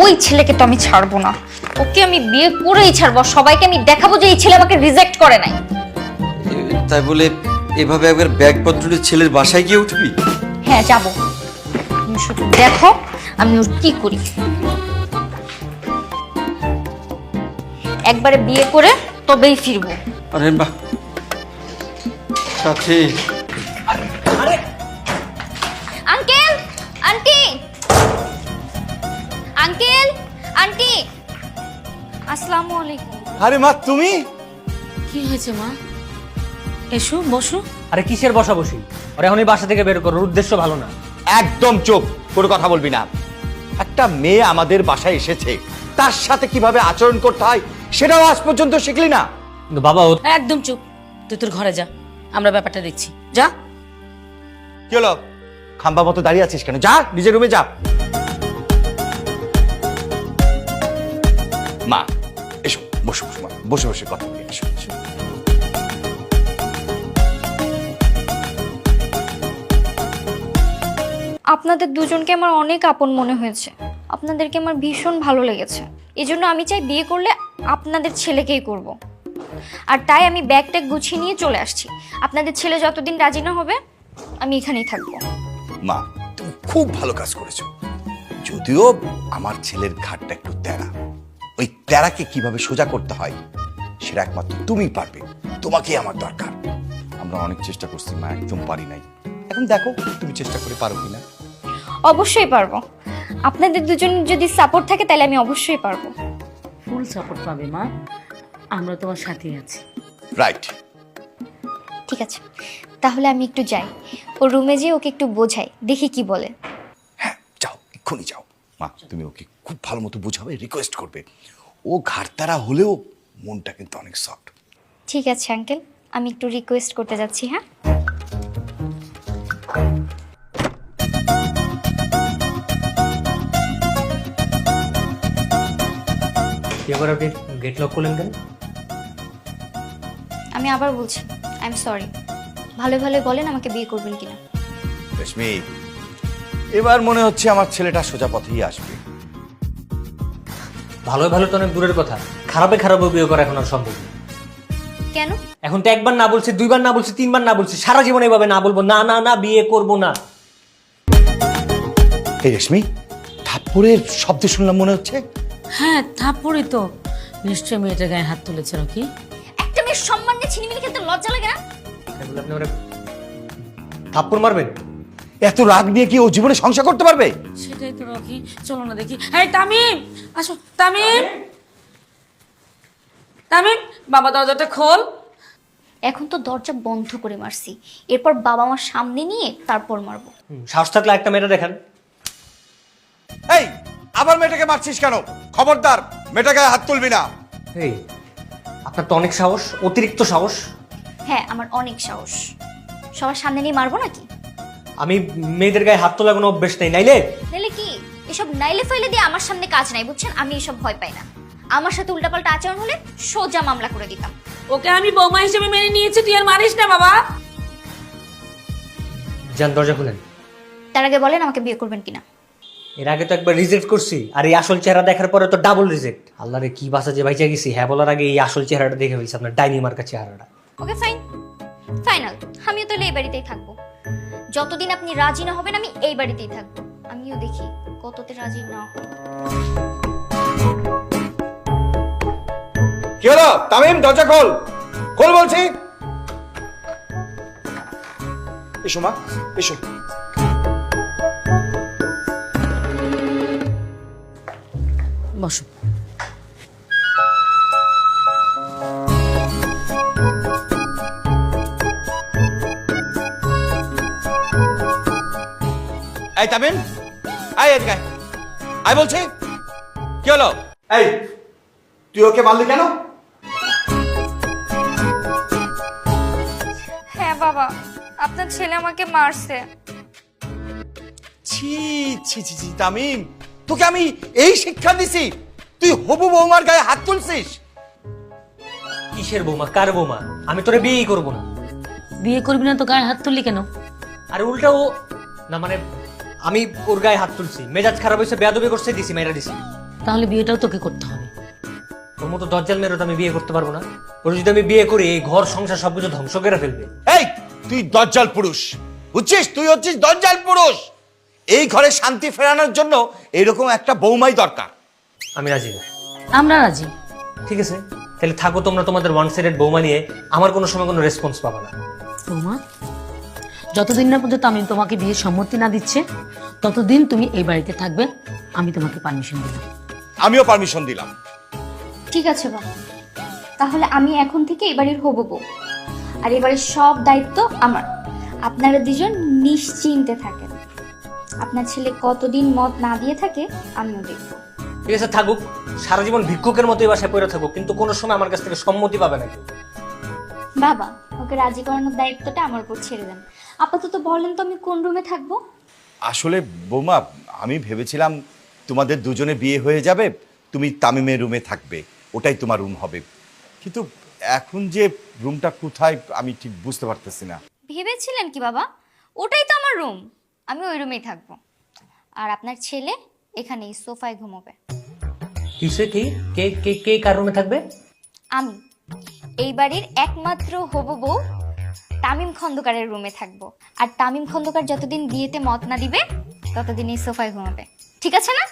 ওই ছেলেকে তো আমি ছাড়বো না, ওকে আমি বিয়ে করেই ছাড়বো। সবাইকে আমি দেখাবো যে এই ছেলে আমাকে রিজেক্ট করে নাই। তাই বলে এভাবে একবার ব্যাগপত্র নিয়ে ছেলের বাসায় গিয়ে উঠবি? হ্যাঁ যাবো, তুমি শুধু দেখো আমি ওর কি করি। একবারে বিয়ে করে তবেই ফিরবো। আরে বাহ সাথী। আঙ্কেল, আন্টি, আঙ্কেল, আন্টি, আসসালামু আলাইকুম। আরে মা তুমি? কি হয়েছে মা? এসো বসো। আরে কিসের বসাবসি? আর এখনই বাসা থেকে বের করার উদ্দেশ্য ভালো না। একদম চুপ, কোনো কথা বলবি না। একটা মেয়ে আমাদের বাসায় এসেছে, তার সাথে কিভাবে আচরণ করতে হয় সেটাও আজ পর্যন্ত শিখলি না। কিন্তু বাবা একদম চুপ, তুই তোর ঘরে যা, আমরা ব্যাপারটা দেখছি। যা। কি হলো, খাম্বা মতো দাঁড়িয়ে আছিস কেন? যা নিজের রুমে যা। মা এসো, বসো বসো মা, বসে বসে কথা বলি। এসো এসো। আপনাদের দুজনকে আমার অনেক আপন মনে হয়েছে, আপনাদেরকে আমার ভীষণ ভালো লেগেছে। এই জন্য আমি চাই বিয়ে করলে আপনাদের ছেলেকেই করব। আর তাই আমি ব্যাগ ট্যাগ গুছিয়ে নিয়ে চলে আসছি। আপনাদের ছেলে যতদিন রাজি না হবে আমি এখানেই থাকবো। মা তুমি খুব ভালো কাজ করেছো, যদিও আমার ছেলের ঘাটটা একটু তেড়া। ওই তেড়াকে কিভাবে সোজা করতে হয় সেটা একমাত্র তুমিই পারবে, তোমাকেই আমার দরকার। আমরা অনেক চেষ্টা করছি মা, একদম পারি নাই। এখন দেখো তুমি চেষ্টা করে পারো কিনা। অবশ্যই পারবো, আপনাদের দুজনের যদি সাপোর্ট থাকে তাহলে আমি অবশ্যই পারবো। ফুল সাপোর্ট পাবে মা, আমরা তোমার সাথে আছি। রাইট। ঠিক আছে, তাহলে আমি একটু যাই, ওর রুমে যেয়ে ওকে একটু বোঝাই, দেখি কি বলে। হ্যাঁ যাও, এক্ষুনি যাও। মা তুমি ওকে খুব ভালো মতো বোঝাবে, রিকোয়েস্ট করবে। ও ঘাটতারা হলেও মনটা কিন্তু অনেক সফট। ঠিক আছে আঙ্কেল, আমি একটু রিকোয়েস্ট করতে যাচ্ছি। হ্যাঁ এবার আপনি গেট লক করলেন কেন? আমি আবার বলছি, আই এম সরি। ভালো ভালো বলেন আমাকে বিয়ে করবেন কিনা। রেশমি, এবার মনে হচ্ছে আমার ছেলেটা সোজা পথেই আসবে। ভালো ভালো তো অনেক দূরের কথা, খারাপে খারাপে বিয়ে করা এখন আর সম্ভব না। কেন? এখন তো একবার না বলছি, দুইবার না বলছি, তিনবার না বলছি, সারা জীবন এভাবে না বলবো, না না না বিয়ে করব না। এই রেশমি, থাপ্পড়ের শব্দ শুনলাম মনে হচ্ছে। হ্যাঁ থাপ্পড়ই তো, নিশ্চয়ই মেয়েটার গায়ে হাত তুলেছে নাকি। একটা মেয়ের সম্মান নিয়ে ছিনিমিনি খেলতে লজ্জা লাগে না? তাই বলে আপনি ওরা থাপ্পড় মারবেন? এত রাগ নিয়ে কি ও জীবনে সংসার করতে পারবে? সেটাই তো রকি, চলো না দেখি। এই তামিম, আসো। তামিম, তামিম, বাবা দরজাটা খোল। এখন তো দরজা বন্ধ করে মারছি, এরপর বাবা মার সামনে নিয়ে তারপর মারবো। সাহস থাকলে একটা মেয়েটা দেখান। এই আবার মেয়েটাকে মারছিস কেন? খবরদার মেয়েটাকে হাত তুলবি না। এই আপনার তো অনেক সাহস, অতিরিক্ত সাহস। হ্যাঁ আমার অনেক সাহস, সবার সামনে নিয়ে মারবো নাকি? আমি মেয়েদের গায়ে হাত তোলা কোনো অভ্যেস নেই, নাইলে নাইলে কি? এসব নাইলে ফাইলে দিয়ে আমার সামনে কাজ নাই, বুঝছেন? আমি এসব ভয় পাই না। আমার সাথে উল্টাপাল্টা আচরণ হলে সোজা মামলা করে দিতাম। ওকে আমি বৌমা হিসেবে মেনে নিয়েছি, তুই আর মারিস না বাবা। যান দরজা খুলেন। তার আগে বলেন আমাকে বিয়ে করবেন কিনা। এর আগে তো একবার রিজেক্ট করছি, আর এই আসল চেহারা দেখার পরে তো ডাবল রিজেক্ট। আল্লাহ রে কি বাসা যে বাইচা গেছি, হ্যাঁ বলার আগে এই আসল চেহারাটা দেখে ফেলছি, আপনার ডাইনি মার্কা চেহারাটা। Okay fine, final. আমিও তাহলে এই বাড়িতেই থাকবো, যতদিন আপনি রাজি না হবেন আমি এই বাড়িতেই থাকবো। আমিও দেখি কততে রাজি না হয়। কি হলো তামিম, দরজা খোল, খোল বলছি। এসো মা, এসো। বসো। এই তামিম, আয় এদিকে আয়। আয় বলছি। কি হলো? এই তুই ওকে মারলি কেন? হ্যাঁ বাবা, আপনার ছেলে আমাকে মারছে। ছি ছি ছি ছি তামিম, তোকে আমি এই শিক্ষা দিছি, তুই হবু বৌমার গায়ে হাত তুলছিস? কিসের বৌমা, কার বৌমা? আমি তোরে বিয়েই করবো না। বিয়ে করবি না তো গায়ে হাত তুললি কেন? আর উল্টা ও না, মানে আমি ওর গায়ে হাত তুলছি, মেজাজ খারাপ হয়েছে, বেয়াদবি করছে, দিছি, মেয়েরা দিছি। তাহলে বিয়েটাও তোকে করতে হবে। তোর মতো দজ্জাল মেয়েরও তো আমি বিয়ে করতে পারবো না। ওর যদি আমি বিয়ে করি এই ঘর সংসার সবকিছু ধ্বংস করে ফেলবে। এই তুই দজ্জাল পুরুষ, বুঝছিস? তুই হচ্ছিস দজ্জাল পুরুষ। এই ঘরে শান্তি ফেরানোর জন্য এরকম একটা বৌমাই দরকার। আমি রাজি না। আমরা রাজি। ঠিক আছে, তাহলে থাকো তোমরা তোমাদের ওয়ান সাইডেড বৌমা নিয়ে, আমার কোনো সময় কোনো রেসপন্স পাবা না। বৌমা, যতদিন না পর্যন্ত আমি তোমাকে বিয়ের সম্মতি না দিচ্ছে ততদিন তুমি এই বাড়িতে থাকবে। আমি তোমাকে পারমিশন দিলাম। আমিও পারমিশন দিলাম। ঠিক আছে বাবা, তাহলে আমি এখন থেকে এবারের হবু বউ, আর এবারের সব দায়িত্ব আমার। আপনারা দুজন নিশ্চিন্তে থাকেন। আপনার ছেলে কতদিন মদ না দিয়ে থাকে আমিও দেখব। ঠিক আছে, থাকুক সারা জীবন ভিক্ষুকের মতোই বাসায় পড়ে থাকুক, কিন্তু কোনো সময় আমার কাছ থেকে সম্মতি পাবে না কেউ। বাবা, ওকে রাজি করানোর দায়িত্বটা আমার উপর ছেড়ে দেন। আপাতত বলেন তো আমি কোন রুমে থাকবো? আসলে বৌমা, আমি ভেবেছিলাম তোমাদের দুজনে বিয়ে হয়ে যাবে, তুমি তামিমের রুমে থাকবে, ওটাই তোমার রুম হবে। কিন্তু এখন যে রুমটা কোথায় আমি ঠিক বুঝতে পারতেছি না। ভেবেছিলেন কি বাবা? ওটাই তো আমার রুম, আমি ওই রুমেই থাকবো। আর আপনার ছেলে এখানেই সোফায় ঘুমোবে। কিসে কি কে কে কে কার রুমে থাকবে? আমি এই বাড়ির একমাত্র হবু বউ তামিম খন্দকারের রুমে থাকবো। আর তামিম খন্দকার যতদিন বিয়েতে মত না দিবে ততদিন এই সোফায় ঘুমাবে। ঠিক আছে না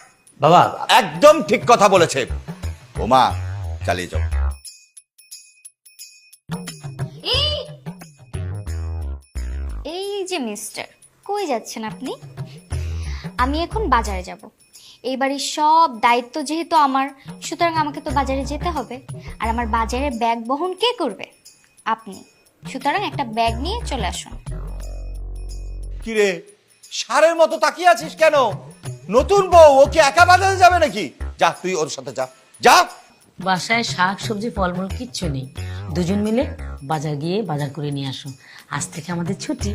বাবা? একদম ঠিক কথা বলেছে বৌমা, চালিয়ে যাও। এই যে মিস্টার, কই যাচ্ছেন আপনি? আমি এখন বাজারে যাব। এই বাড়ির সব দায়িত্ব যেহেতু আমার, সুতরাং আমাকে তো বাজারে যেতে হবে। আর আমার বাজারের ব্যাগ বহন কে করবে? আপনি। সুতরাং একটা ব্যাগ নিয়ে চলে আসুন। কিরে, সারের মতো তাকিয়ে আছিস কেন? নতুন বউ, ও কি একা বাজারে যাবে নাকি? যা, তুই ওর সাথে যা যা। বাসায় শাক সবজি ফলমূল কিচ্ছু নেই, দুজন মিলে বাজার গিয়ে বাজার করে নিয়ে আসো। আজ থেকে আমাদের ছুটি।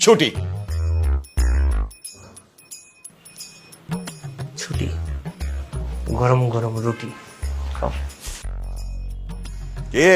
ছুটি? ছুটি? গরম গরম রুটি খাও। কে